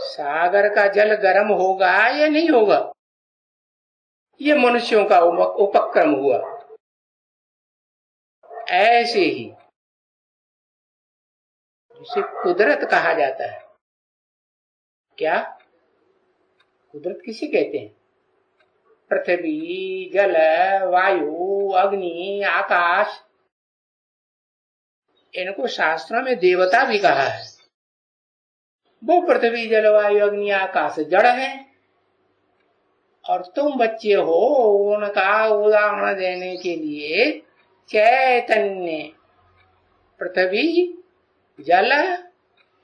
सागर का जल गर्म होगा या नहीं होगा, ये मनुष्यों का उपक्रम हुआ। ऐसे ही जिसे कुदरत कहा जाता है। क्या कुदरत किसे कहते हैं? पृथ्वी, जल, वायु, अग्नि, आकाश, इनको शास्त्रों में देवता भी कहा है। वो पृथ्वी, जल, वायु, अग्नि, आकाश जड़ है, और तुम बच्चे हो उनका उदाहरण देने के लिए चैतन्य पृथ्वी, जल,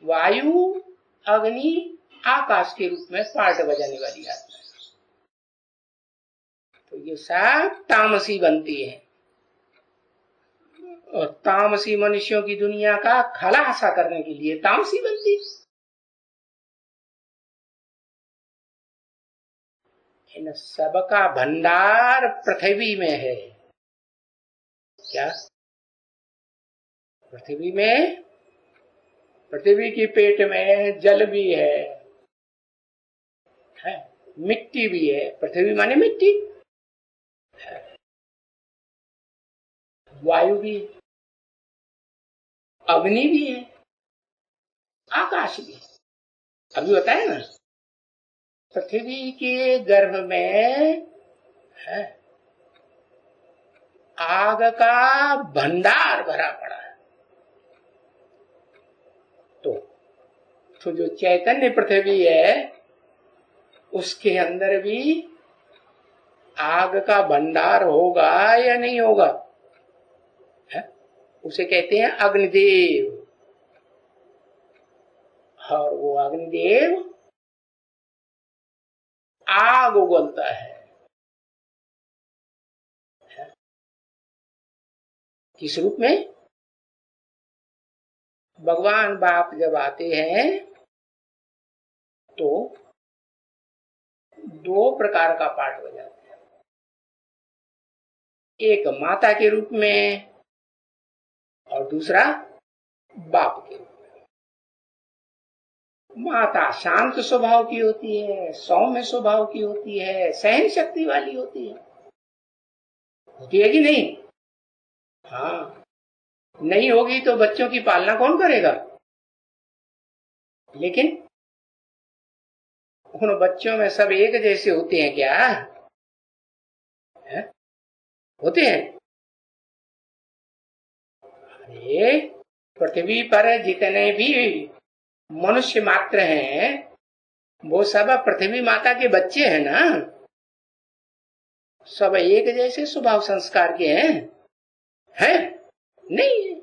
वायु, अग्नि, आकाश के रूप में पार्ट बजाने वाली आत्मा है। तो ये सब तामसी बनती है, और तामसी मनुष्यों की दुनिया का खलासा करने के लिए तामसी बनती है। इन सबका भंडार पृथ्वी में है। क्या पृथ्वी में? पृथ्वी की पेट में जल भी है, मिट्टी भी है। पृथ्वी माने मिट्टी, वायु भी है, अग्नि भी है, आकाश भी है। अभी बताया ना, पृथ्वी के गर्भ में है आग का भंडार भरा पड़ा है। तो जो चैतन्य पृथ्वी है उसके अंदर भी आग का भंडार होगा या नहीं होगा? है? उसे कहते हैं अग्निदेव। और वो अग्निदेव आग उगलता है। किस रूप में? भगवान बाप जब आते हैं तो दो प्रकार का पाठ बजाते हैं। एक माता के रूप में और दूसरा बाप के रूप में। माता शांत स्वभाव की होती है, सौम्य स्वभाव की होती है, सहन शक्ति वाली होती है कि नहीं? हाँ, नहीं होगी तो बच्चों की पालना कौन करेगा? लेकिन उन बच्चों में सब एक जैसे होते हैं क्या? है? होते हैं? अरे पृथ्वी पर जितने भी मनुष्य मात्र हैं वो सब पृथ्वी माता के बच्चे हैं ना। सब एक जैसे स्वभाव संस्कार के हैं? नहीं है।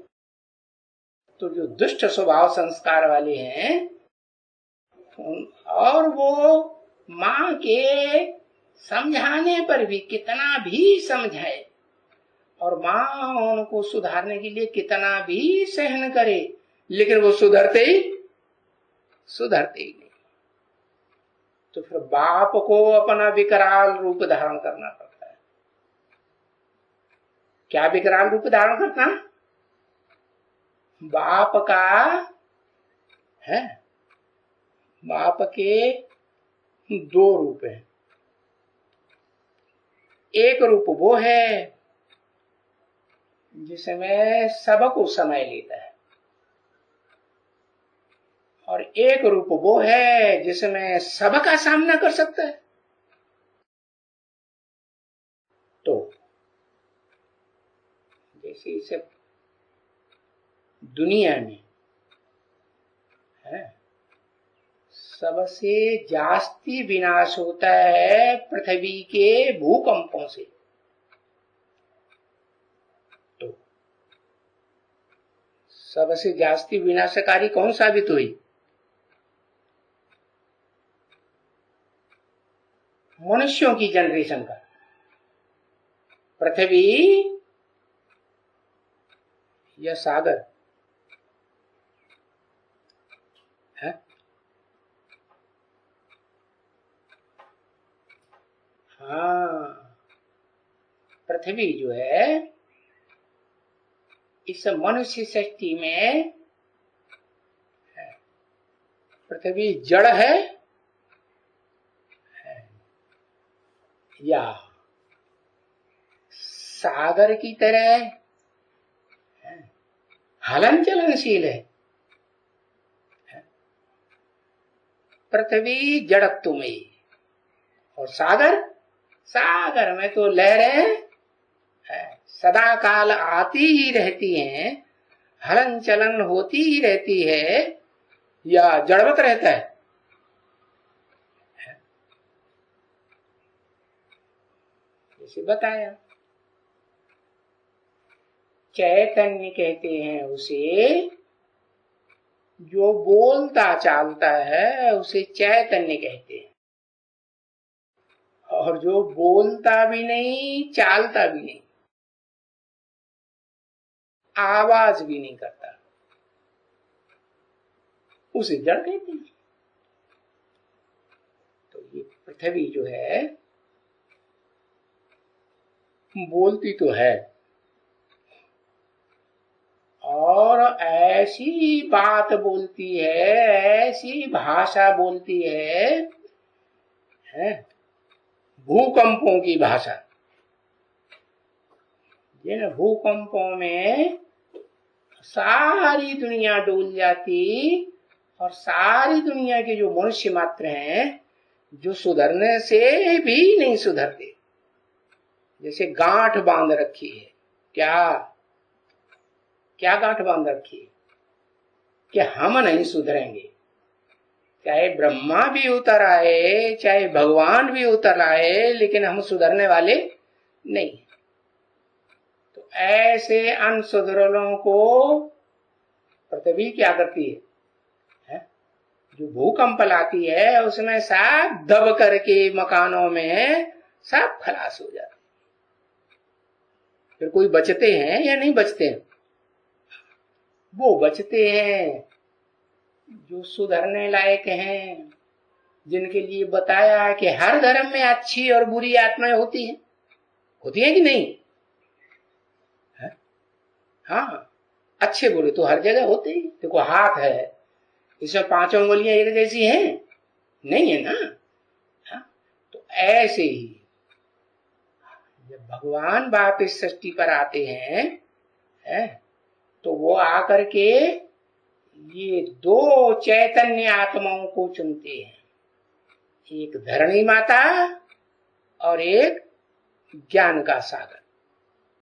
तो जो दुष्ट स्वभाव संस्कार वाले हैं और वो माँ के समझाने पर भी कितना भी समझाए और माँ उनको सुधारने के लिए कितना भी सहन करे, लेकिन वो सुधरते ही नहीं। तो फिर बाप को अपना विकराल रूप धारण करना पड़ता है। क्या विकराल रूप धारण करना? बाप का है, बाप के दो रूप हैं। एक रूप वो है जिसमें सबको समय लेता है, और एक रूप वो है जिसमें सबका सामना कर सकता है। तो जैसे इसे दुनिया में है सबसे जास्ती विनाश होता है पृथ्वी के भूकंपों से। तो सबसे जास्ती विनाशकारी कौन साबित हुई? मनुष्यों की जनरेशन का। पृथ्वी या सागर है? हाँ, पृथ्वी जो है इस मनुष्य सृष्टि में पृथ्वी जड़ है या सागर की तरह हलन चलनशील है? पृथ्वी जड़त्व में और सागर, सागर में तो लहरें सदा काल आती ही रहती हैं, हलन चलन होती ही रहती है, या जड़वत रहता है? जैसे बताया, चैतन्य कहते हैं उसे, जो बोलता चालता है उसे चैतन्य कहते हैं, और जो बोलता भी नहीं चालता भी नहीं, आवाज भी नहीं करता, उसे जड़ कहते हैं। तो ये पृथ्वी जो है बोलती तो है और ऐसी बात बोलती है, ऐसी भाषा बोलती है, भूकंपों की भाषा। जिन भूकंपों में सारी दुनिया डूल जाती और सारी दुनिया के जो मनुष्य मात्र हैं, जो सुधरने से भी नहीं सुधरते, जैसे गांठ बांध रखी है। क्या गांठ बांध रखी है कि हम नहीं सुधरेंगे, चाहे ब्रह्मा भी उतर आए, चाहे भगवान भी उतर आए, लेकिन हम सुधरने वाले नहीं। तो ऐसे अनसुधरलों को पृथ्वी क्या करती है? जो भूकंप लाती है उसमें सब दब करके मकानों में सब खलास हो जाते। फिर कोई बचते हैं या नहीं बचते हैं? वो बचते हैं जो सुधरने लायक हैं, जिनके लिए बताया कि हर धर्म में अच्छी और बुरी आत्माएं होती हैं कि नहीं? हाँ, अच्छे बुरे तो हर जगह होते ही। देखो हाथ है, इसमें 5 उंगलियां एक जैसी हैं? नहीं है ना। हाँ? तो ऐसे ही जब भगवान वापिस सृष्टि पर आते हैं, तो वो आकर के ये 2 चैतन्य आत्माओं को चुनते हैं, एक धरणी माता और एक ज्ञान का सागर।